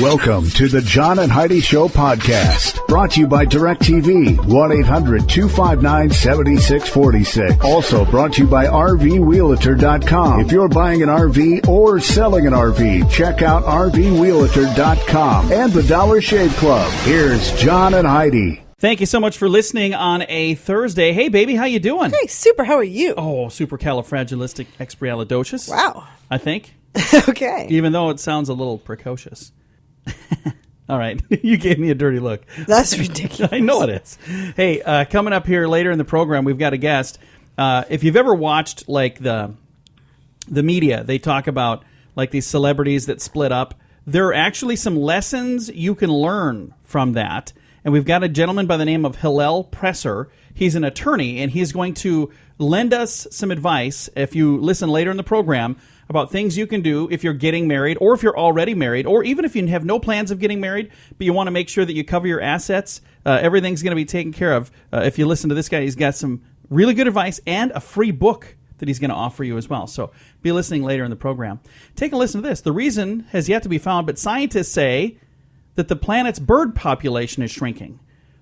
Welcome to the John and Heidi Show podcast, brought to you by DirecTV, 1-800-259-7646. Also brought to you by RVRealtor.com. If you're buying an RV or selling an RV, check out RVRealtor.com and the Dollar Shave Club. Here's John and Heidi. Thank you so much for listening on a Thursday. Hey, baby, how you doing? Hey, super. How are you? Oh, supercalifragilisticexpialidocious. Wow. I think. Okay. Even though it sounds a little precocious. All right. You gave me a dirty look. That's ridiculous. I know it is. Hey, coming up here later in the program, we've got a guest. If you've ever watched like the media, they talk about like these celebrities that split up. There are actually some lessons you can learn from that. And we've got a gentleman by the name of HillelPresser. He's an attorney, and he's going to lend us some advice, if you listen later in the program, about things you can do if you're getting married, or if you're already married, or even if you have no plans of getting married, but you want to make sure that you cover your assets. Everything's going to be taken care of. If you listen to this guy, he's got some really good advice and a free book that he's going to offer you as well. So be listening later in the program. Take a listen to this. The reason has yet to be found, but scientists say that the planet's bird population is shrinking.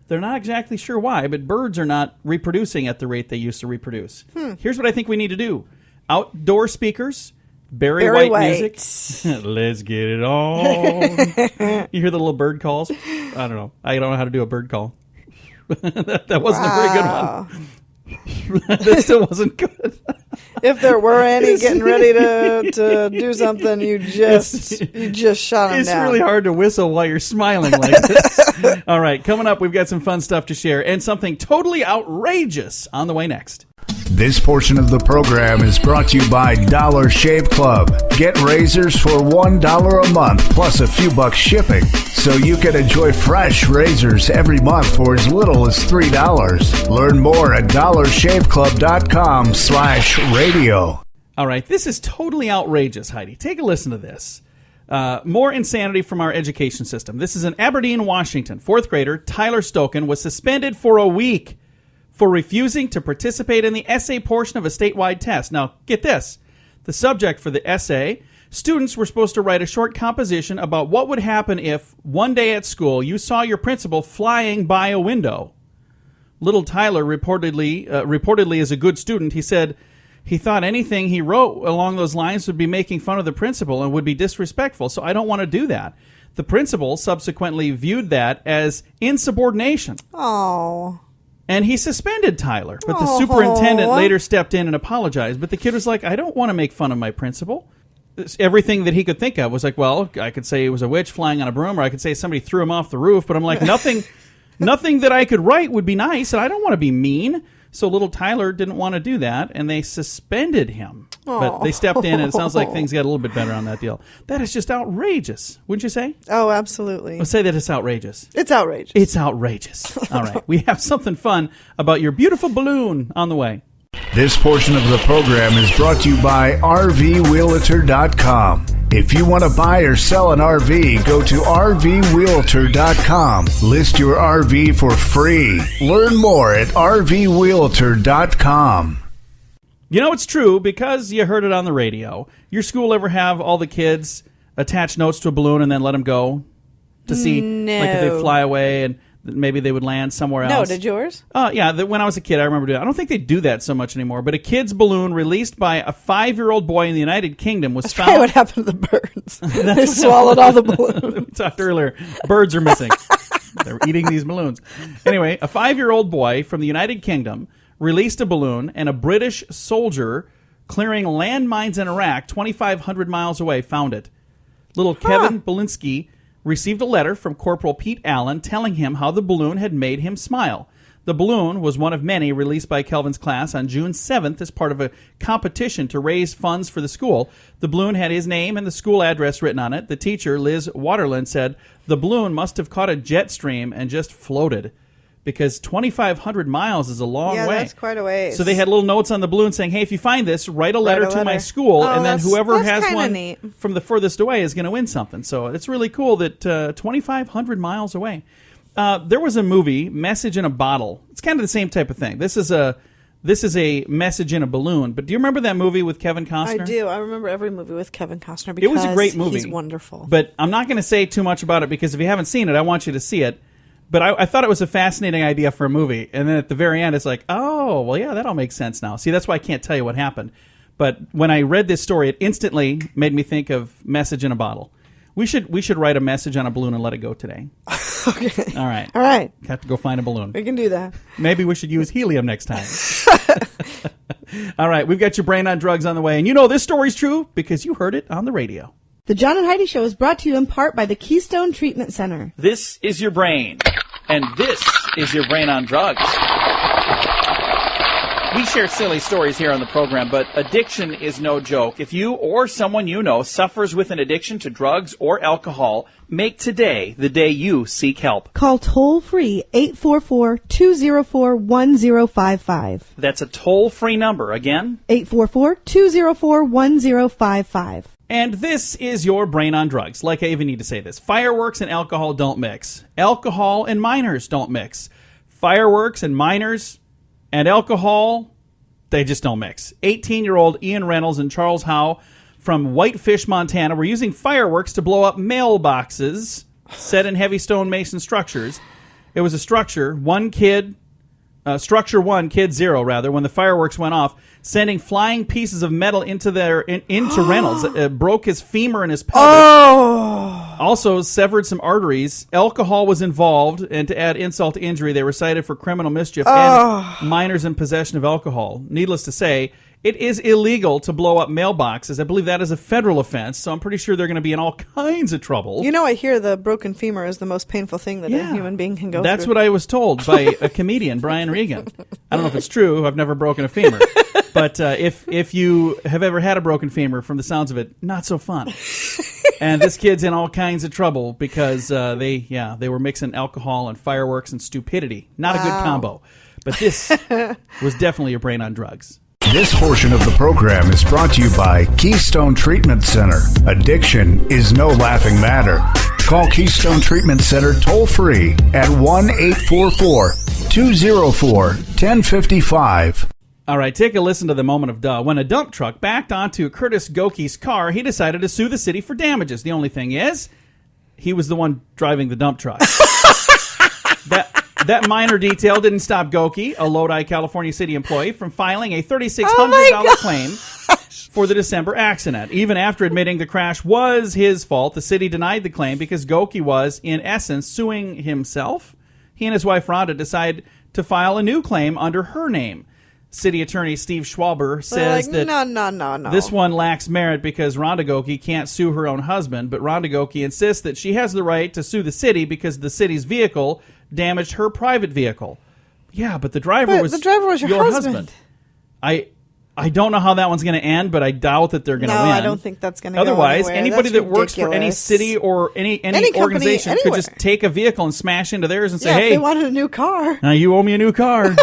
They're not exactly sure why, but birds are not reproducing at the rate they used to reproduce. Here's what I think we need to do. Outdoor speakers, Barry White music. Let's get it on. You hear the little bird calls? I don't know. I don't know how to do a bird call. that wasn't a very good one. That still wasn't good. If there were any getting ready to do something, you just shot them down. It's really hard to whistle while you're smiling like this. All right, coming up, we've got some fun stuff to share and something totally outrageous on the way next. This portion of the program is brought to you by Dollar Shave Club. Get razors for $1 a month plus a few bucks shipping, so you can enjoy fresh razors every month for as little as $3. Learn more at dollarshaveclub.com/radio. All right, this is totally outrageous, Heidi. Take a listen to this. More insanity from our education system. This is in Aberdeen, Washington. Fourth grader Tyler Stoken was suspended for a week for refusing to participate in the essay portion of a statewide test. Now, get this. The subject for the essay, students were supposed to write a short composition about what would happen if one day at school you saw your principal flying by a window. Little Tyler reportedly is a good student. He said he thought anything he wrote along those lines would be making fun of the principal and would be disrespectful, so I don't want to do that. The principal subsequently viewed that as insubordination. Oh. And he suspended Tyler, but the superintendent later stepped in and apologized. But the kid was like, I don't want to make fun of my principal. Everything that he could think of was like, well, I could say it was a witch flying on a broom, or I could say somebody threw him off the roof. But I'm like, nothing that I could write would be nice, and I don't want to be mean. So little Tyler didn't want to do that, and they suspended him. But they stepped in, and it sounds like things got a little bit better on that deal. That is just outrageous, wouldn't you say? Oh, absolutely. Let's say that it's outrageous. It's outrageous. It's outrageous. All right. We have something fun about your beautiful balloon on the way. This portion of the program is brought to you by RVRealtor.com. If you want to buy or sell an RV, go to RVRealtor.com. List your RV for free. Learn more at RVRealtor.com. You know, it's true, because you heard it on the radio. Your school ever have all the kids attach notes to a balloon and then let them go to see like if they fly away and maybe they would land somewhere else? No, did yours? Yeah, when I was a kid, I remember doing that. I don't think they do that so much anymore, but a kid's balloon released by a 5-year-old boy in the United Kingdom was found. That's probably what happened to the birds. They swallowed all the balloons. We talked earlier. Birds are missing. They're eating these balloons. Anyway, a 5-year-old boy from the United Kingdom released a balloon, and a British soldier clearing landmines in Iraq 2,500 miles away found it. Little Kevin Belinsky received a letter from Corporal Pete Allen telling him how the balloon had made him smile. The balloon was one of many released by Kelvin's class on June 7th as part of a competition to raise funds for the school. The balloon had his name and the school address written on it. The teacher, Liz Waterland, said the balloon must have caught a jet stream and just floated, because 2,500 miles is a long way. Yeah, that's quite a ways. So they had little notes on the balloon saying, hey, if you find this, write a letter to my school, and then whoever has one from the furthest away is going to win something. So it's really cool that 2,500 miles away. There was a movie, Message in a Bottle. It's kind of the same type of thing. This is a This is a message in a balloon. But do you remember that movie with Kevin Costner? I do. I remember every movie with Kevin Costner because it was a great movie. He's wonderful. But I'm not going to say too much about it because if you haven't seen it, I want you to see it. But I thought it was a fascinating idea for a movie. And then at the very end, it's like, oh, well, yeah, that all makes sense now. See, that's why I can't tell you what happened. But when I read this story, it instantly made me think of message in a bottle. We should write a message on a balloon and let it go today. Okay. All right. All right. Have to go find a balloon. We can do that. Maybe we should use helium next time. All right. We've got your brain on drugs on the way. And you know this story's true because you heard it on the radio. The John and Heidi Show is brought to you in part by the Keystone Treatment Center. This is your brain. And this is your brain on drugs. We share silly stories here on the program, but addiction is no joke. If you or someone you know suffers with an addiction to drugs or alcohol, make today the day you seek help. Call toll-free 844-204-1055. That's a toll-free number. Again? 844-204-1055. And this is your brain on drugs. Like I even need to say this. Fireworks and alcohol don't mix. Alcohol and minors don't mix. Fireworks and minors and alcohol, they just don't mix. 18-year-old Ian Reynolds and Charles Howe from Whitefish, Montana, were using fireworks to blow up mailboxes set in heavy stone mason structures. It was a structure, structure 1, kid 0, rather, when the fireworks went off, sending flying pieces of metal into Reynolds. It broke his femur and his pelvis. Oh! Also severed some arteries. Alcohol was involved, and to add insult to injury, they were cited for criminal mischief and minors in possession of alcohol. Needless to say, it is illegal to blow up mailboxes. I believe that is a federal offense, so I'm pretty sure they're going to be in all kinds of trouble. You know, I hear the broken femur is the most painful thing that a human being can go through. That's what I was told by a comedian, Brian Regan. I don't know if it's true. I've never broken a femur. But if you have ever had a broken femur, from the sounds of it, not so fun. And this kid's in all kinds of trouble because they were mixing alcohol and fireworks and stupidity. Not a good combo. But this was definitely your brain on drugs. This portion of the program is brought to you by Keystone Treatment Center. Addiction is no laughing matter. Call Keystone Treatment Center toll-free at 1-844-204-1055. All right, take a listen to the moment of duh. When a dump truck backed onto Curtis Goki's car, he decided to sue the city for damages. The only thing is, he was the one driving the dump truck. That minor detail didn't stop Goki, a Lodi, California city employee, from filing a $3,600 claim for the December accident. Even after admitting the crash was his fault, the city denied the claim because Goki was, in essence, suing himself. He and his wife, Rhonda, decided to file a new claim under her name. City Attorney Steve Schwaber says that no. This one lacks merit because Rhonda Goki can't sue her own husband, but Rhonda Goki insists that she has the right to sue the city because the city's vehicle damaged her private vehicle. Yeah, but the driver was your husband. I don't know how that one's going to end, but I doubt that they're going to win. No, I don't think that's going to go Otherwise, anywhere. anybody That's that works for any ridiculous. city or any organization could just take a vehicle and smash into theirs and say, if hey, they wanted a new car. now you owe me a new car.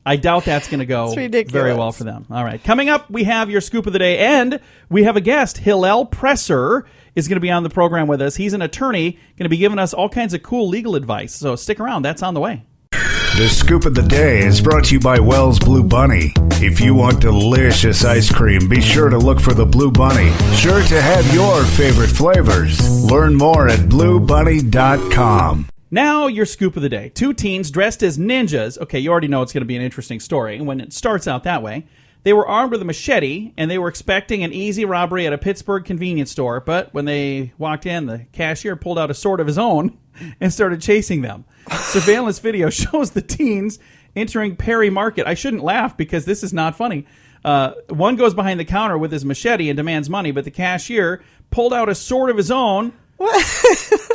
I doubt that's going to go ridiculous. very well for them. All right. Coming up, we have your scoop of the day, and we have a guest. HillelPresser is going to be on the program with us. He's an attorney, going to be giving us all kinds of cool legal advice. So stick around. That's on the way. The scoop of the day is brought to you by Wells Blue Bunny. If you want delicious ice cream, be sure to look for the Blue Bunny. Sure to have your favorite flavors. Learn more at bluebunny.com. Now, your scoop of the day. 2 teens dressed as ninjas. Okay, you already know it's going to be an interesting story when it starts out that way. They were armed with a machete, and they were expecting an easy robbery at a Pittsburgh convenience store. But when they walked in, the cashier pulled out a sword of his own and started chasing them. Surveillance video shows the teens entering Perry Market. I shouldn't laugh because this is not funny. One goes behind the counter with his machete and demands money, but the cashier pulled out a sword of his own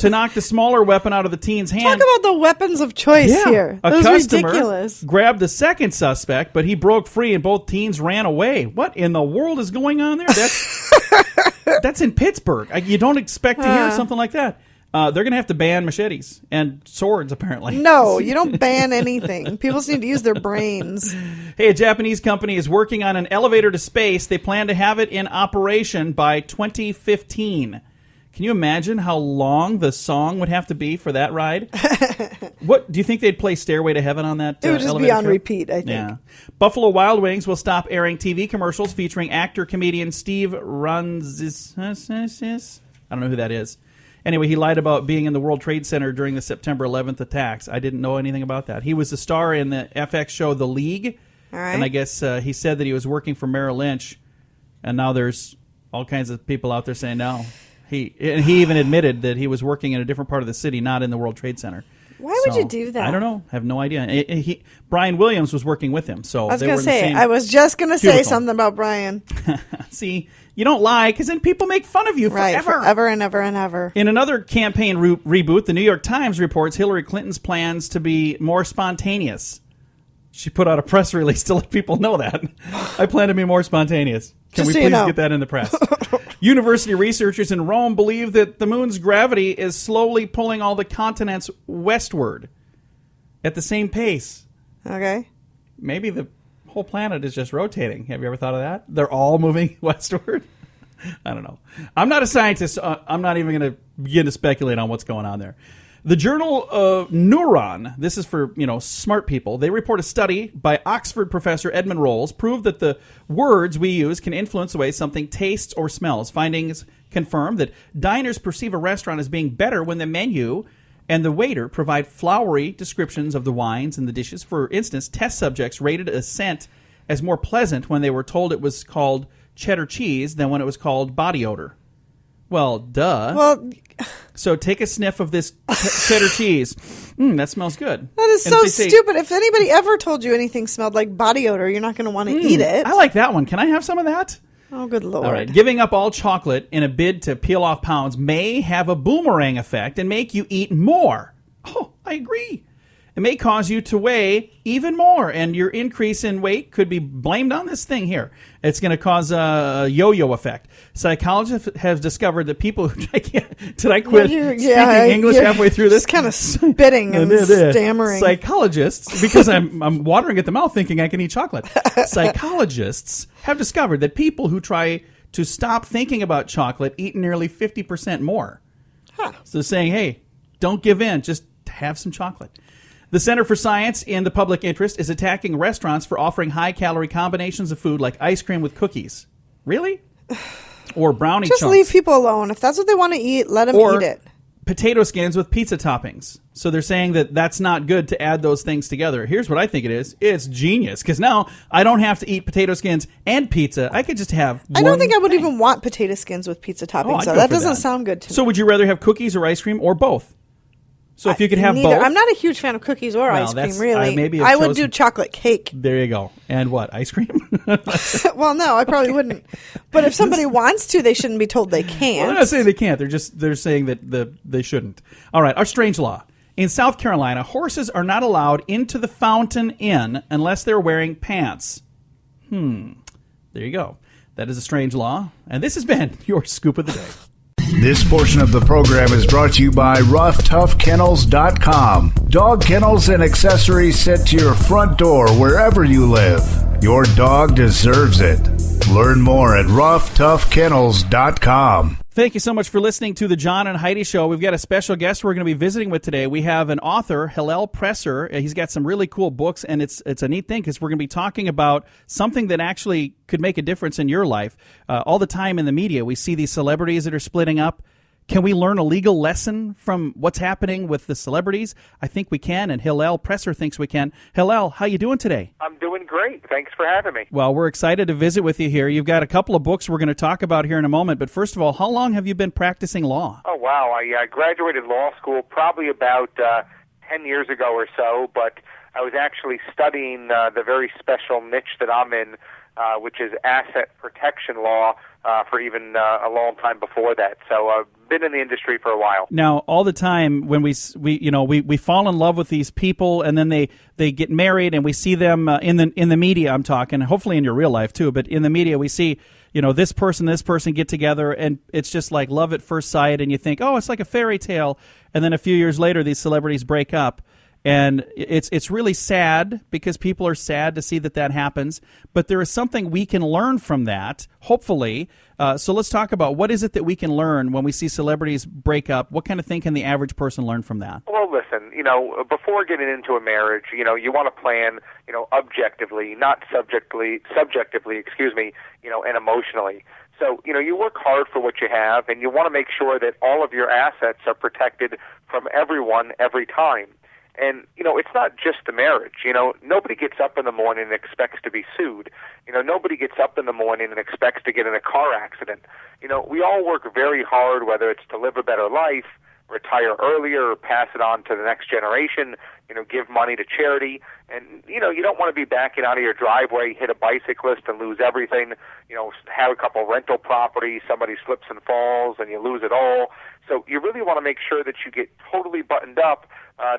to knock the smaller weapon out of the teen's hand. Talk about the weapons of choice here. A That was customer ridiculous. grabbed the second suspect, but he broke free and both teens ran away. What in the world is going on there? That's in Pittsburgh. You don't expect to hear something like that. They're going to have to ban machetes and swords, apparently. No, you don't ban anything. People just need to use their brains. Hey, a Japanese company is working on an elevator to space. They plan to have it in operation by 2015. Can you imagine how long the song would have to be for that ride? What do you think they'd play Stairway to Heaven on that? It would just be elevator on trip? repeat, I think. Yeah. Buffalo Wild Wings will stop airing TV commercials featuring actor-comedian Steve Runzis. I don't know who that is. Anyway, he lied about being in the World Trade Center during the September 11th attacks. I didn't know anything about that. He was a star in the FX show The League. All right. And I guess he said that he was working for Merrill Lynch. And now there's all kinds of people out there saying no. He even admitted that he was working in a different part of the city, not in the World Trade Center. Why would you do that? I don't know. I have no idea. Brian Williams was working with him. So I was they going were to in the say, same I was just going to say cubicle. something about Brian. See, you don't lie because then people make fun of you Right, forever. forever and ever and ever. In another campaign reboot, the New York Times reports Hillary Clinton's plans to be more spontaneous. She put out a press release to let people know that. I plan to be more spontaneous. Can Just we so please you know. get that in the press? University researchers in Rome believe that the moon's gravity is slowly pulling all the continents westward at the same pace. Okay. Maybe the whole planet is just rotating. Have you ever thought of that? They're all moving westward? I don't know. I'm not a scientist. I'm not even going to begin to speculate on what's going on there. The journal Neuron, this is for, smart people, they report a study by Oxford professor Edmund Rolls proved that the words we use can influence the way something tastes or smells. Findings confirm that diners perceive a restaurant as being better when the menu and the waiter provide flowery descriptions of the wines and the dishes. For instance, test subjects rated a scent as more pleasant when they were told it was called cheddar cheese than when it was called body odor. Well, duh. Well, So take a sniff of this cheddar cheese. That smells good. that is And if so they say, stupid. If anybody ever told you anything smelled like body odor, you're not going to want to eat it. I like that one. Can I have some of that? Oh, good Lord. All right. Giving up all chocolate in a bid to peel off pounds may have a boomerang effect and make you eat more. Oh, I agree. It may cause you to weigh even more, and your increase in weight could be blamed on this thing here. It's going to cause a yo-yo effect. Psychologists have discovered that people who... Did I quit speaking English halfway through this? Just kind of spitting and stammering. Psychologists, because I'm watering at the mouth thinking I can eat chocolate. Psychologists have discovered that people who try to stop thinking about chocolate eat nearly 50% more. Huh. So saying, hey, don't give in, just have some chocolate. The Center for Science in the Public Interest is attacking restaurants for offering high-calorie combinations of food like ice cream with cookies. Really? Or brownie Just chunks. leave people alone. If that's what they want to eat, let them Or eat it. potato skins with pizza toppings. So they're saying that that's not good to add those things together. Here's what I think it is. It's genius. Because now I don't have to eat potato skins and pizza. I could just have I don't one think I would thing. even want potato skins with pizza toppings. I'd So go that for doesn't sound good to me. So would you rather have cookies or ice cream or both? So if you could have Neither. both. I'm not a huge fan of cookies or ice cream, that's- really. maybe I've I would chosen- do chocolate cake. There you go. And what? Ice cream? Well, no, I probably wouldn't. But if somebody wants to, they shouldn't be told they can't. Well, they're not saying they can't. They're saying that they shouldn't. All right. Our strange law. In South Carolina, horses are not allowed into the Fountain Inn unless they're wearing pants. There you go. That is a strange law. And this has been your Scoop of the Day. This portion of the program is brought to you by RoughToughKennels.com. Dog kennels and accessories sent to your front door wherever you live. Your dog deserves it. Learn more at RoughToughKennels.com. Thank you so much for listening to the John and Heidi Show. We've got a special guest we're going to be visiting with today. We have an author, HillelPresser. He's got some really cool books, and it's a neat thing because we're going to be talking about something that actually could make a difference in your life. All the time in the media, we see these celebrities that are splitting up. Can we learn a legal lesson from what's happening with the celebrities? I think we can, and HillelPresser thinks we can. Hillel, how you doing today? I'm doing great. Thanks for having me. Well, we're excited to visit with you here. You've got a couple of books we're going to talk about here in a moment. But first of all, how long have you been practicing law? Oh, wow. I graduated law school probably about 10 years ago or so, but I was actually studying the very special niche that I'm in, which is asset protection law, for even a long time before that. So I've been in the industry for a while. Now, all the time when we fall in love with these people, and then they get married, and we see them in the media. I'm talking, hopefully in your real life too, but in the media we see this person get together, and it's just like love at first sight, and you think, oh, it's like a fairy tale, and then a few years later these celebrities break up. And it's really sad because people are sad to see that happens. But there is something we can learn from that, hopefully. So let's talk about what is it that we can learn when we see celebrities break up. What kind of thing can the average person learn from that? Well, listen, before getting into a marriage, you want to plan, objectively, not subjectively, and emotionally. So, you work hard for what you have, and you want to make sure that all of your assets are protected from everyone every time. And, it's not just the marriage. Nobody gets up in the morning and expects to be sued. Nobody gets up in the morning and expects to get in a car accident. We all work very hard, whether it's to live a better life, retire earlier, or pass it on to the next generation, give money to charity. And, you don't want to be backing out of your driveway, hit a bicyclist and lose everything, have a couple rental properties, somebody slips and falls and you lose it all. So you really want to make sure that you get totally buttoned up.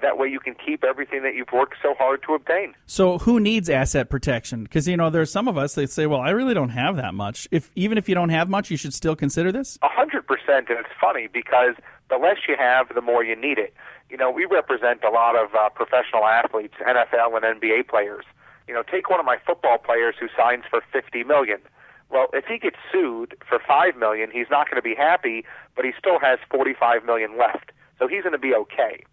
That way you can keep everything that you've worked so hard to obtain. So who needs asset protection? Because, there's some of us that say, well, I really don't have that much. Even if you don't have much, you should still consider this? 100%. And it's funny because the less you have, the more you need it. We represent a lot of professional athletes, NFL and NBA players. Take one of my football players who signs for $50 million. Well, if he gets sued for $5 million, he's not going to be happy, but he still has $45 million left. So he's going to be okay.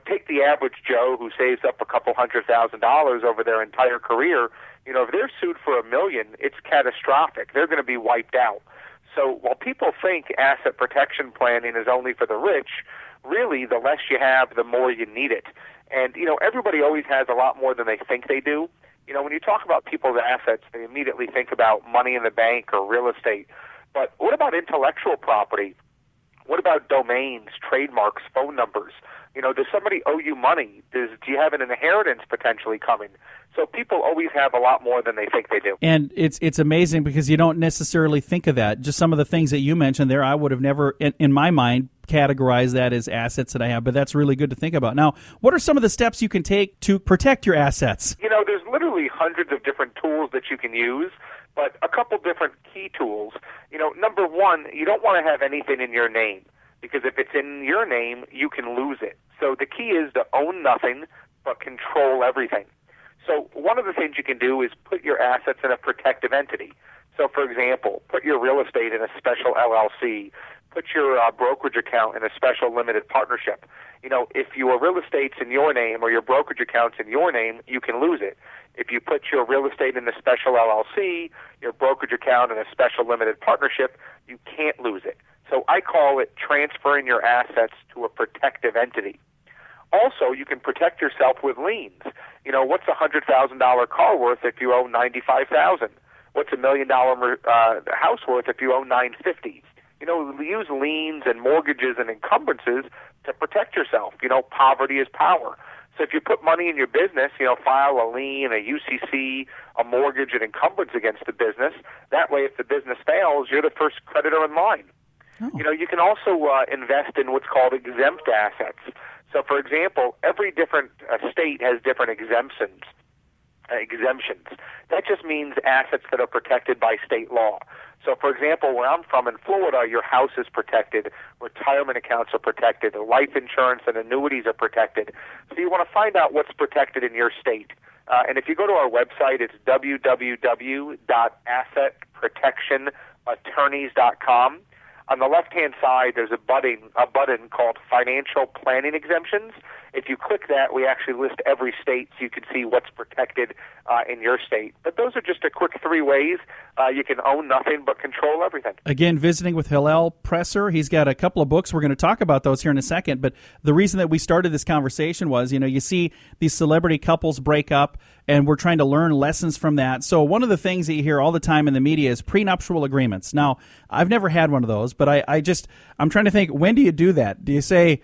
Take the average Joe who saves up a couple $100,000 over their entire career. If they're sued for $1 million, it's catastrophic. They're going to be wiped out. So while people think asset protection planning is only for the rich, really the less you have, the more you need it. And, everybody always has a lot more than they think they do. When you talk about people's assets, they immediately think about money in the bank or real estate. But what about intellectual property? What about domains, trademarks, phone numbers? Does somebody owe you money? Do you have an inheritance potentially coming? So people always have a lot more than they think they do. And it's amazing because you don't necessarily think of that. Just some of the things that you mentioned there, I would have never, in my mind, categorized that as assets that I have. But that's really good to think about. Now, what are some of the steps you can take to protect your assets? There's literally hundreds of different tools that you can use, but a couple different key tools. Number one, you don't want to have anything in your name, because if it's in your name, you can lose it. So the key is to own nothing but control everything. So one of the things you can do is put your assets in a protective entity. So, for example, put your real estate in a special LLC. Put your brokerage account in a special limited partnership. If your real estate's in your name or your brokerage account's in your name, you can lose it. If you put your real estate in a special LLC, your brokerage account in a special limited partnership, you can't lose it. So I call it transferring your assets to a protective entity. Also, you can protect yourself with liens. What's a $100,000 car worth if you owe $95,000? What's $1 million house worth if you owe $950,000? Use liens and mortgages and encumbrances to protect yourself. Poverty is power. So if you put money in your business, file a lien, a UCC, a mortgage, and encumbrance against the business. That way, if the business fails, you're the first creditor in line. Oh. You can also invest in what's called exempt assets. So, for example, every different state has different exemptions. That just means assets that are protected by state law. So, for example, where I'm from in Florida, your house is protected, retirement accounts are protected, life insurance and annuities are protected. So you want to find out what's protected in your state. And if you go to our website, it's www.assetprotectionattorneys.com. On the left-hand side, there's a button called Financial Planning Exemptions. If you click that, we actually list every state so you can see what's protected in your state. But those are just a quick 3 ways you can own nothing but control everything. Again, visiting with HillelPresser. He's got a couple of books. We're going to talk about those here in a second. But the reason that we started this conversation was, you see these celebrity couples break up, and we're trying to learn lessons from that. So one of the things that you hear all the time in the media is prenuptial agreements. Now, I've never had one of those, but I'm trying to think, when do you do that? Do you say,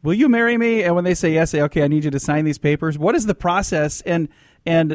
will you marry me? And when they say yes, say, okay, I need you to sign these papers. What is the process, and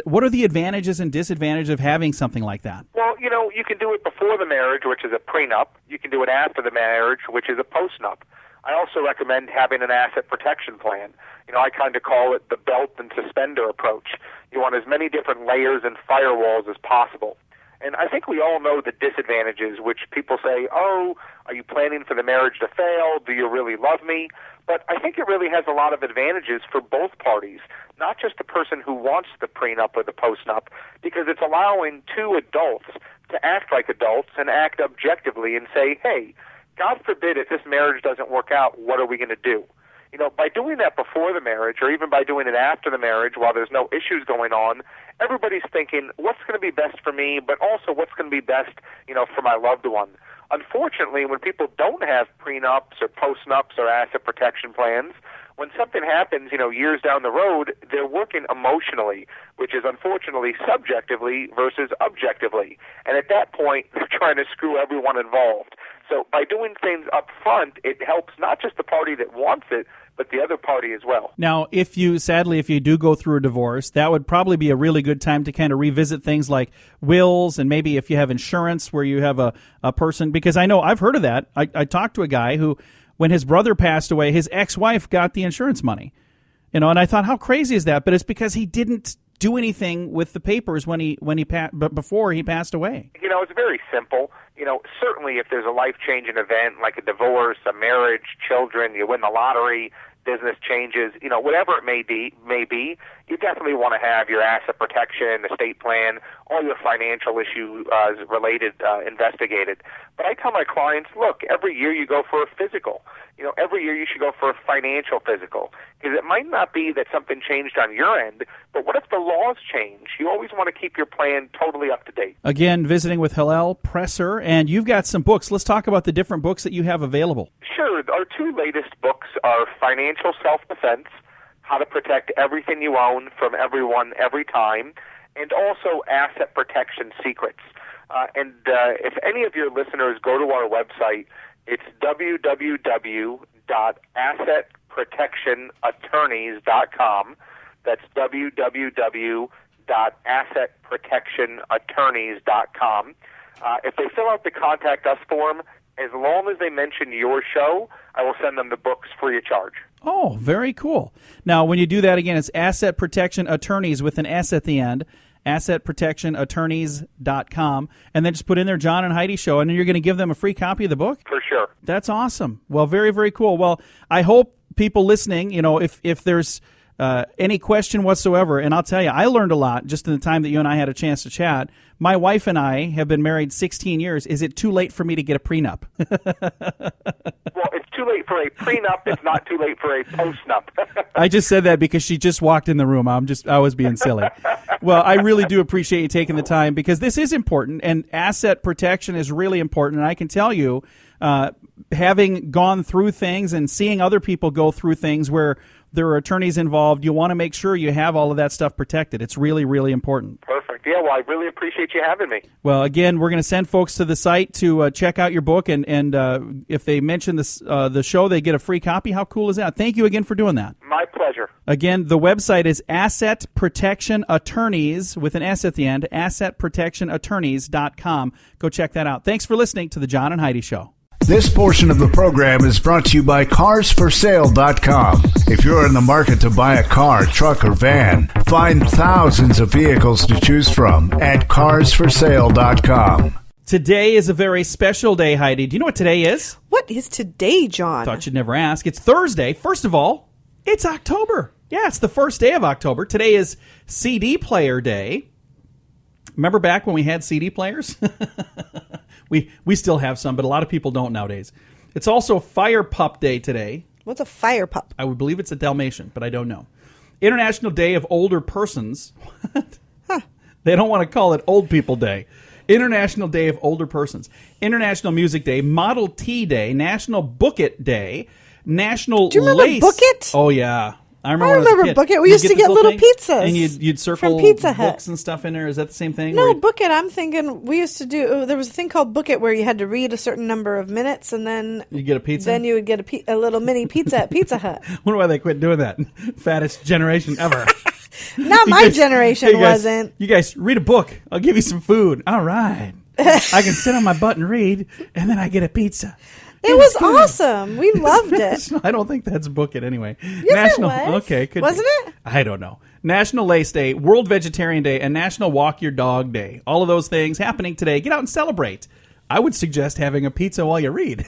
what are the advantages and disadvantages of having something like that? Well, you can do it before the marriage, which is a prenup. You can do it after the marriage, which is a postnup. I also recommend having an asset protection plan. I kind of call it the belt and suspender approach. You want as many different layers and firewalls as possible. And I think we all know the disadvantages, which people say, oh, are you planning for the marriage to fail? Do you really love me? But I think it really has a lot of advantages for both parties, not just the person who wants the prenup or the postnup, because it's allowing two adults to act like adults and act objectively and say, hey, God forbid if this marriage doesn't work out, what are we going to do? You know, by doing that before the marriage or even by doing it after the marriage while there's no issues going on, everybody's thinking, what's going to be best for me, but also what's going to be best, you know, for my loved one. Unfortunately, when people don't have prenups or postnups or asset protection plans, when something happens, you know, years down the road, they're working emotionally, which is unfortunately subjectively versus objectively. And at that point, they're trying to screw everyone involved. So by doing things up front, it helps not just the party that wants it, but the other party as well. Now, if you do go through a divorce, that would probably be a really good time to kind of revisit things like wills and maybe if you have insurance where you have a person, because I know I've heard of that. I talked to a guy who, when his brother passed away, his ex-wife got the insurance money. You know, and I thought, how crazy is that? But it's because he didn't do anything with the papers before he passed away. You know, it's very simple. You know, certainly if there's a life-changing event like a divorce, a marriage, children, you win the lottery, business changes, you know, whatever it may be, you definitely want to have your asset protection, estate plan, all your financial issues related investigated. But I tell my clients, look, every year you go for a physical. You know, every year you should go for a financial physical, because it might not be that something changed on your end, but what if the laws change? You always want to keep your plan totally up to date. Again, visiting with HillelPresser, and you've got some books. Let's talk about the different books that you have available. Sure. Our two latest books are Financial Self-Defense, How to Protect Everything You Own from Everyone Every Time, and also Asset Protection Secrets. And if any of your listeners go to our website, it's www.assetprotectionattorneys.com. That's www.assetprotectionattorneys.com. If they fill out the Contact Us form, as long as they mention your show, I will send them the books free of charge. Oh, very cool. Now, when you do that, again, it's Asset Protection Attorneys with an S at the end, assetprotectionattorneys.com, and then just put in there John and Heidi Show, and then you're going to give them a free copy of the book? For sure. That's awesome. Well, very, very cool. Well, I hope people listening, you know, if there's any question whatsoever, and I'll tell you, I learned a lot just in the time that you and I had a chance to chat. My wife and I have been married 16 years. Is it too late for me to get a prenup? Well, it's too late for a prenup. It's not too late for a postnup. I just said that because she just walked in the room. I was being silly. Well, I really do appreciate you taking the time, because this is important, and asset protection is really important. And I can tell you, having gone through things and seeing other people go through things where there are attorneys involved, you want to make sure you have all of that stuff protected. It's really, really important. Perfect. Yeah, well, I really appreciate you having me. Well, again, we're going to send folks to the site to check out your book, and if they mention the show, they get a free copy. How cool is that? Thank you again for doing that. My pleasure. Again, the website is Asset Protection Attorneys with an S at the end, assetprotectionattorneys.com. Go check that out. Thanks for listening to the John and Heidi Show. This portion of the program is brought to you by carsforsale.com. If you're in the market to buy a car, truck, or van, find thousands of vehicles to choose from at carsforsale.com. Today is a very special day, Heidi. Do you know what today is? What is today, John? Thought you'd never ask. It's Thursday. First of all, it's October. Yeah, it's the first day of October. Today is CD Player Day. Remember back when we had CD players? We still have some, but a lot of people don't nowadays. It's also Fire Pup Day today. What's a fire pup? I would believe it's a Dalmatian, but I don't know. International Day of Older Persons. What? Huh. They don't want to call it Old People Day. International Day of Older Persons. International Music Day. Model T Day. National Book It Day. National Do you remember Lace. Book It? Oh, yeah. I remember when I was a kid. Book It. We You'd used to this get little thing, pizzas. And you'd circle from Pizza Hut. books and stuff in there. Is that the same thing? No, Book It. I'm thinking we used to do. There was a thing called Book It where you had to read a certain number of minutes, and then you get a pizza. Then you would get a little mini pizza at Pizza Hut. I wonder why they quit doing that. Fattest generation ever. Not my generation wasn't. You guys read a book. I'll give you some food. All right. I can sit on my butt and read, and then I get a pizza. It was awesome. We loved it. I don't think that's book it anyway. Yes, it was. Okay, could Wasn't be. it? I don't know. National Lace Day, World Vegetarian Day, and National Walk Your Dog Day. All of those things happening today. Get out and celebrate. I would suggest having a pizza while you read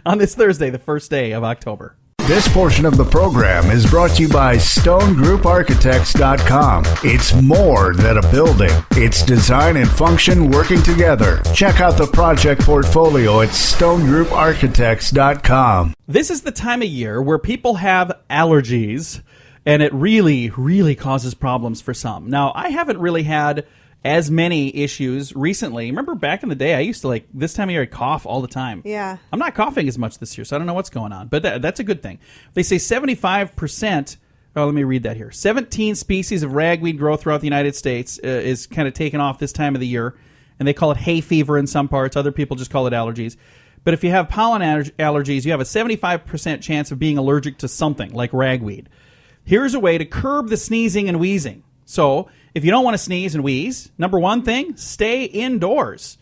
on this Thursday, the first day of October. This portion of the program is brought to you by StoneGroupArchitects.com. It's more than a building. It's design and function working together. Check out the project portfolio at StoneGroupArchitects.com. This is the time of year where people have allergies, and it really, really causes problems for some. Now, I haven't really had as many issues recently. Remember back in the day, I used to this time of year, I'd cough all the time. Yeah. I'm not coughing as much this year, so I don't know what's going on. But that's a good thing. They say 75%, let me read that here. 17 species of ragweed grow throughout the United States is kind of taken off this time of the year. And they call it hay fever in some parts. Other people just call it allergies. But if you have pollen allergies, you have a 75% chance of being allergic to something like ragweed. Here's a way to curb the sneezing and wheezing. So, if you don't want to sneeze and wheeze, number one thing, stay indoors.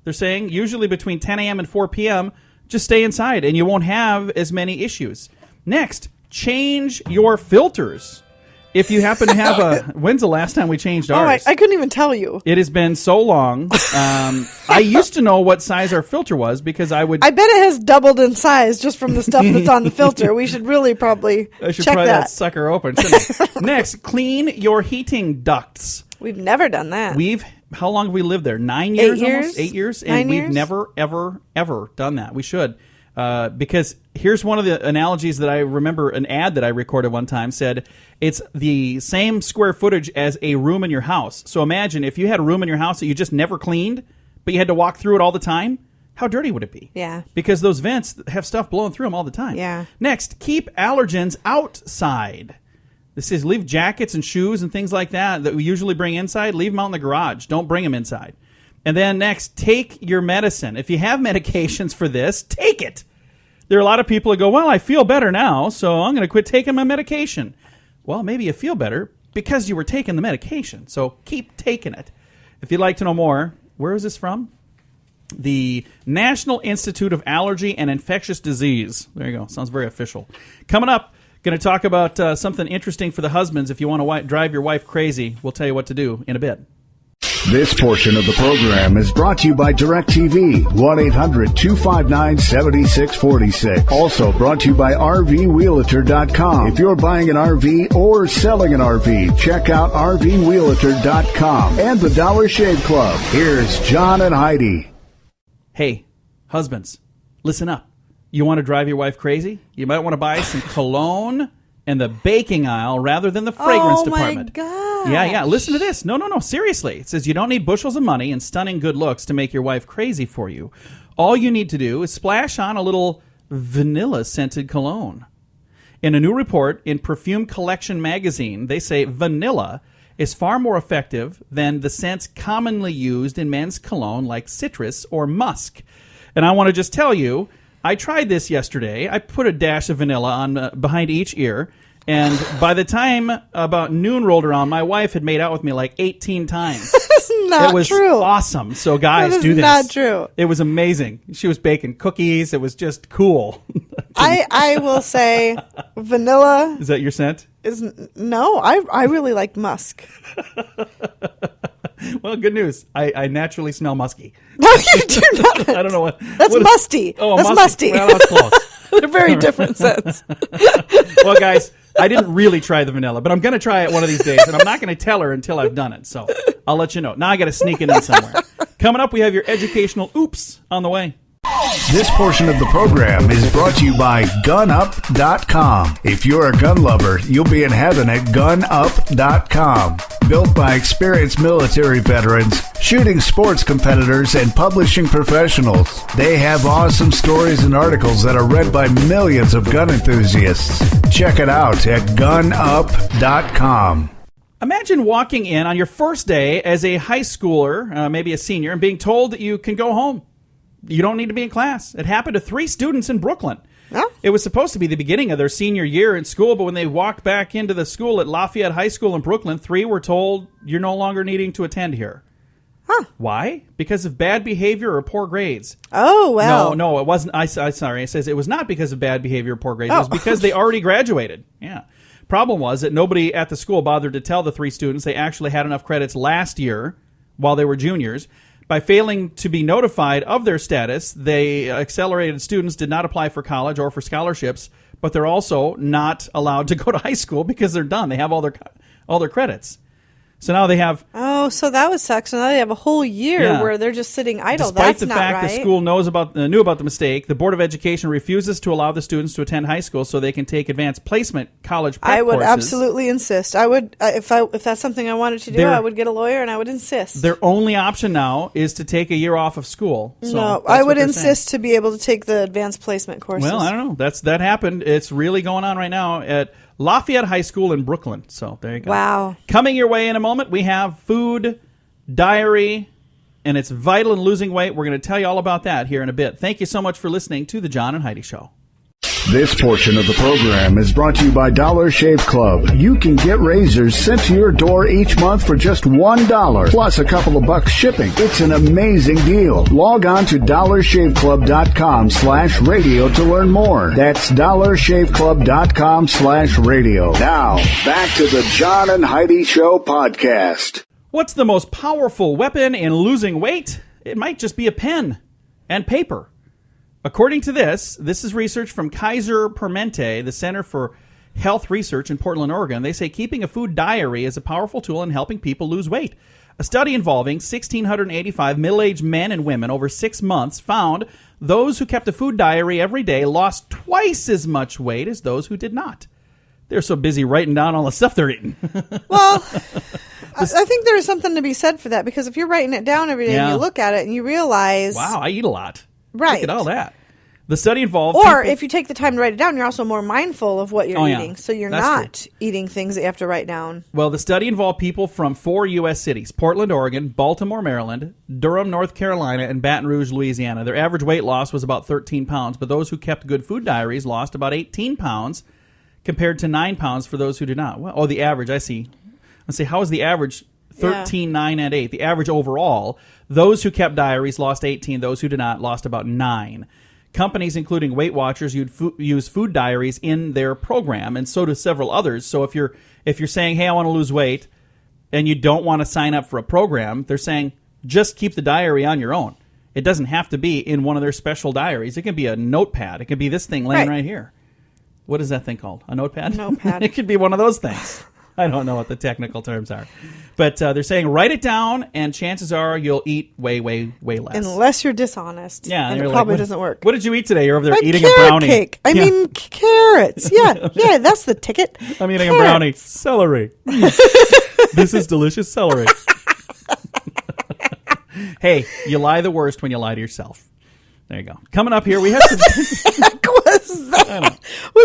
They're saying usually between 10 a.m. and 4 p.m., just stay inside and you won't have as many issues. Next, change your filters. If you happen to have when's the last time we changed ours? I couldn't even tell you. It has been so long. I used to know what size our filter was because I would... I bet it has doubled in size just from the stuff that's on the filter. We should really probably I should check pry that that. sucker open, shouldn't I? Next, clean your heating ducts. We've never done that. How long have we lived there? 9 years? 8 years? Almost? 8 years? 9 And we've years? never, ever, ever done that. We should. Because here's one of the analogies that I remember an ad that I recorded one time said, it's the same square footage as a room in your house. So imagine if you had a room in your house that you just never cleaned, but you had to walk through it all the time. How dirty would it be? Yeah. Because those vents have stuff blowing through them all the time. Yeah. Next, keep allergens outside. This is leave jackets and shoes and things like that we usually bring inside. Leave them out in the garage. Don't bring them inside. And then next, take your medicine. If you have medications for this, take it. There are a lot of people that go, well, I feel better now, so I'm going to quit taking my medication. Well, maybe you feel better because you were taking the medication, so keep taking it. If you'd like to know more, where is this from? The National Institute of Allergy and Infectious Disease. There you go. Sounds very official. Coming up, going to talk about something interesting for the husbands. If you want to drive your wife crazy, we'll tell you what to do in a bit. This portion of the program is brought to you by DirecTV, 1-800-259-7646. Also brought to you by RVWheelator.com. If you're buying an RV or selling an RV, check out RVWheelator.com and the Dollar Shave Club. Here's John and Heidi. Hey, husbands, listen up. You want to drive your wife crazy? You might want to buy some cologne in the baking aisle rather than the fragrance department. Oh, my God. Yeah. Listen to this. No. Seriously. It says you don't need bushels of money and stunning good looks to make your wife crazy for you. All you need to do is splash on a little vanilla-scented cologne. In a new report in Perfume Collection magazine, they say vanilla is far more effective than the scents commonly used in men's cologne like citrus or musk. And I want to just tell you, I tried this yesterday. I put a dash of vanilla on behind each ear, and by the time about noon rolled around, my wife had made out with me like 18 times. That's not It was true. awesome. So guys, That is do this. not true. It was amazing. She was baking cookies. It was just cool. I will say vanilla Is that your scent? is no. I really like musk. Well, good news. I naturally smell musky. No, you do not. I don't know what. That's what is- musty. Oh, That's musty. musty. Well, that's close. They're very different scents. Well, guys, I didn't really try the vanilla, but I'm going to try it one of these days, and I'm not going to tell her until I've done it. So I'll let you know. Now I got to sneak it in somewhere. Coming up, we have your educational oops on the way. This portion of the program is brought to you by GunUp.com. If you're a gun lover, you'll be in heaven at GunUp.com. Built by experienced military veterans, shooting sports competitors, and publishing professionals. They have awesome stories and articles that are read by millions of gun enthusiasts. Check it out at GunUp.com. Imagine walking in on your first day as a high schooler, maybe a senior, and being told that you can go home. You don't need to be in class. It happened to 3 students in Brooklyn. Huh? It was supposed to be the beginning of their senior year in school, but when they walked back into the school at Lafayette High School in Brooklyn, 3 were told, you're no longer needing to attend here. Huh. Why? Because of bad behavior or poor grades. Oh, well. No, it wasn't. Sorry. It says it was not because of bad behavior or poor grades. It was because they already graduated. Yeah. Problem was that nobody at the school bothered to tell the 3 students they actually had enough credits last year while they were juniors. By failing to be notified of their status, they accelerated students did not apply for college or for scholarships, but they're also not allowed to go to high school because they're done. They have all their credits. So now they have... Oh, so that would suck. So now they have a whole year where they're just sitting idle. Despite That's the not fact right. the school knew about the mistake, the Board of Education refuses to allow the students to attend high school so they can take advanced placement college prep I would courses. absolutely insist. I would, if that's something I wanted to do, I would get a lawyer and I would insist. Their only option now is to take a year off of school. So no, that's I what would they're insist to be able to take the advanced placement courses. Well, I don't know. That happened. It's really going on right now at Lafayette High School in Brooklyn. So there you go. Wow. Coming your way in a moment, we have food, diary, and it's vital in losing weight. We're going to tell you all about that here in a bit. Thank you so much for listening to The John and Heidi Show. This portion of the program is brought to you by Dollar Shave Club. You can get razors sent to your door each month for just $1, plus a couple of bucks shipping. It's an amazing deal. Log on to dollarshaveclub.com/radio to learn more. That's dollarshaveclub.com/radio. Now, back to the John and Heidi Show podcast. What's the most powerful weapon in losing weight? It might just be a pen and paper. According to this is research from Kaiser Permanente, the Center for Health Research in Portland, Oregon. They say keeping a food diary is a powerful tool in helping people lose weight. A study involving 1,685 middle-aged men and women over 6 months found those who kept a food diary every day lost twice as much weight as those who did not. They're so busy writing down all the stuff they're eating. Well, I think there is something to be said for that, because if you're writing it down every day and you look at it and you realize... Wow, I eat a lot. Right. Look at all that. The study involved... Or if you take the time to write it down, you're also more mindful of what you're eating. So you're That's not eating things that you have to write down. Well, the study involved people from 4 U.S. cities: Portland, Oregon, Baltimore, Maryland, Durham, North Carolina, and Baton Rouge, Louisiana. Their average weight loss was about 13 pounds, but those who kept good food diaries lost about 18 pounds compared to 9 pounds for those who did not. Well, the average, I see. Let's see, how is the average? 13, 9, and 8. The average overall, those who kept diaries lost 18. Those who did not lost about 9. Companies, including Weight Watchers, use food diaries in their program, and so do several others. So if you're saying, hey, I want to lose weight, and you don't want to sign up for a program, they're saying, just keep the diary on your own. It doesn't have to be in one of their special diaries. It can be a notepad. It can be this thing laying right here. What is that thing called? A notepad? Notepad. It could be one of those things. I don't know what the technical terms are. But they're saying write it down, and chances are you'll eat way, way, way less. Unless you're dishonest. Yeah. And it probably doesn't work. What did you eat today? You're over there eating a carrot brownie. Cake. I mean, carrots. Yeah, that's the ticket. I'm eating a brownie. Celery. This is delicious celery. Hey, you lie the worst when you lie to yourself. There you go. Coming up here, we have some... Was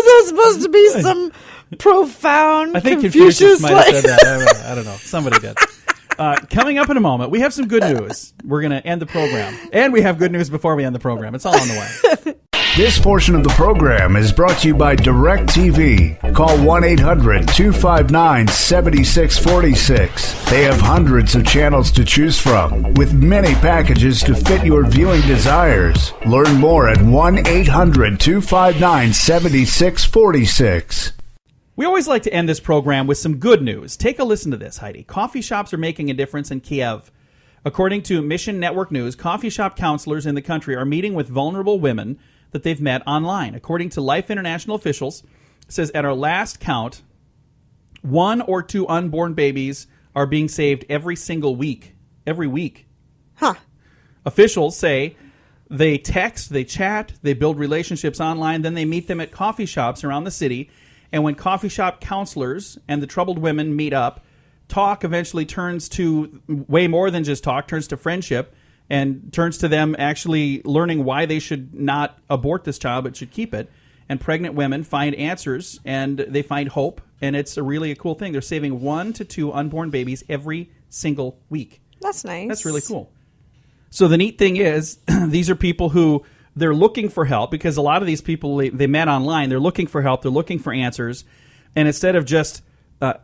that supposed to be some profound I think Confucius might have said that. I don't know. Somebody did. Coming up in a moment, we have some good news. We're going to end the program. And we have good news before we end the program. It's all on the way. This portion of the program is brought to you by DirecTV. Call 1-800-259-7646. They have hundreds of channels to choose from, with many packages to fit your viewing desires. Learn more at 1-800-259-7646. We always like to end this program with some good news. Take a listen to this, Heidi. Coffee shops are making a difference in Kiev. According to Mission Network News, coffee shop counselors in the country are meeting with vulnerable women that they've met online. According to Life International officials, it says at our last count, 1 or 2 unborn babies are being saved every single week. Every week. Huh. Officials say they text, they chat, they build relationships online, then they meet them at coffee shops around the city. And when coffee shop counselors and the troubled women meet up, talk eventually turns to way more than just talk, turns to friendship, and turns to them actually learning why they should not abort this child but should keep it. And pregnant women find answers, and they find hope, and it's really a cool thing. They're saving 1 to 2 unborn babies every single week. That's nice. That's really cool. So the neat thing is, these are people who they're looking for help, because a lot of these people they met online. They're looking for help. They're looking for answers. And instead of just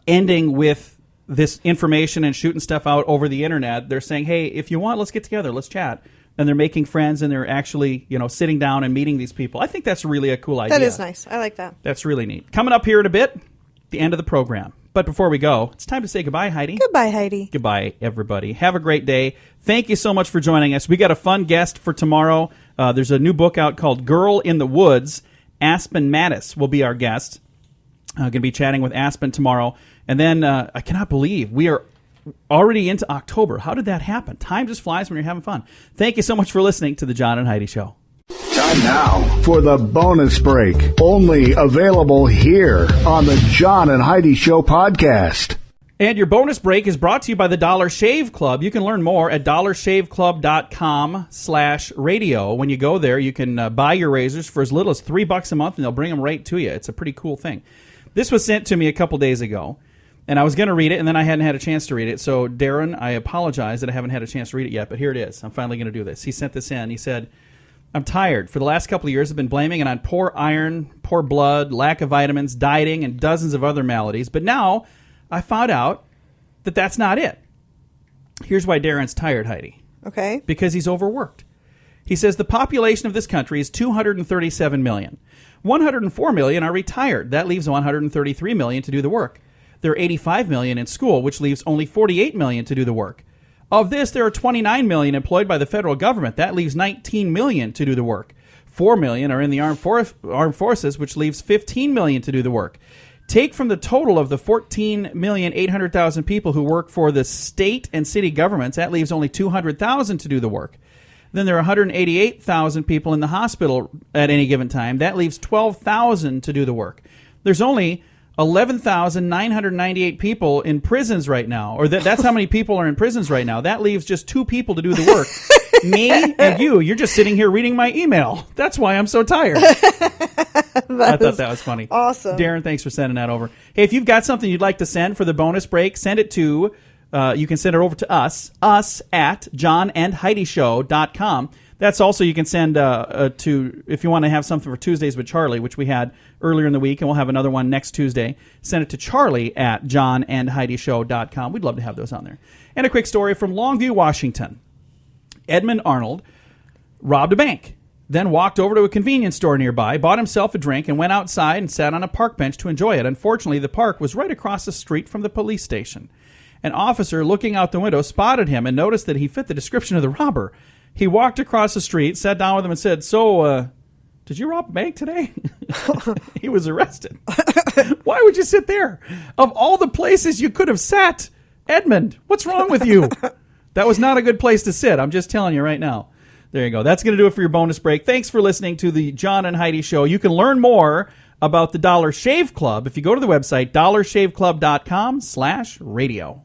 ending with this information and shooting stuff out over the internet. They're saying, hey, if you want, let's get together, let's chat. And they're making friends, and they're actually, sitting down and meeting these people. I think that's really a cool idea. That is nice. I like that. That's really neat. Coming up here in a bit, the end of the program. But before we go, it's time to say goodbye, Heidi. Goodbye, Heidi. Goodbye, everybody. Have a great day. Thank you so much for joining us. We got a fun guest for tomorrow. There's a new book out called Girl in the Woods. Aspen Mattis will be our guest. Going to be chatting with Aspen tomorrow. And then I cannot believe we are already into October. How did that happen? Time just flies when you're having fun. Thank you so much for listening to the John and Heidi Show. Time now for the bonus break. Only available here on the John and Heidi Show podcast. And your bonus break is brought to you by the Dollar Shave Club. You can learn more at dollarshaveclub.com/radio. When you go there, you can buy your razors for as little as $3 a month, and they'll bring them right to you. It's a pretty cool thing. This was sent to me a couple days ago. And I was going to read it, and then I hadn't had a chance to read it. So, Darren, I apologize that I haven't had a chance to read it yet, but here it is. I'm finally going to do this. He sent this in. He said, I'm tired. For the last couple of years, I've been blaming it on poor iron, poor blood, lack of vitamins, dieting, and dozens of other maladies. But now I found out that that's not it. Here's why Darren's tired, Heidi. Okay. Because he's overworked. He says the population of this country is 237 million. 104 million are retired. That leaves 133 million to do the work. There are 85 million in school, which leaves only 48 million to do the work. Of this, there are 29 million employed by the federal government. That leaves 19 million to do the work. 4 million are in the armed forces, which leaves 15 million to do the work. Take from the total of the 14,800,000 people who work for the state and city governments, that leaves only 200,000 to do the work. Then there are 188,000 people in the hospital at any given time. That leaves 12,000 to do the work. There's only 11,998 people in prisons right now, or that's how many people are in prisons right now. That leaves just 2 people to do the work. Me and you. You're just sitting here reading my email. That's why I'm so tired. I thought that was funny. Awesome. Darren, thanks for sending that over. Hey, if you've got something you'd like to send for the bonus break, send it to, you can send it over to us at johnandheidishow.com. That's also, you can send to, if you want to have something for Tuesdays with Charlie, which we had earlier in the week, and we'll have another one next Tuesday. Send it to Charlie at johnandheidishow.com. We'd love to have those on there. And a quick story from Longview, Washington. Edmund Arnold robbed a bank, then walked over to a convenience store nearby, bought himself a drink, and went outside and sat on a park bench to enjoy it. Unfortunately, the park was right across the street from the police station. An officer looking out the window spotted him and noticed that he fit the description of the robber. He walked across the street, sat down with him, and said, "So, did you rob a bank today?" He was arrested. Why would you sit there? Of all the places you could have sat, Edmund, what's wrong with you? That was not a good place to sit. I'm just telling you right now. There you go. That's going to do it for your bonus break. Thanks for listening to the John and Heidi Show. You can learn more about the Dollar Shave Club if you go to the website, dollarshaveclub.com/radio.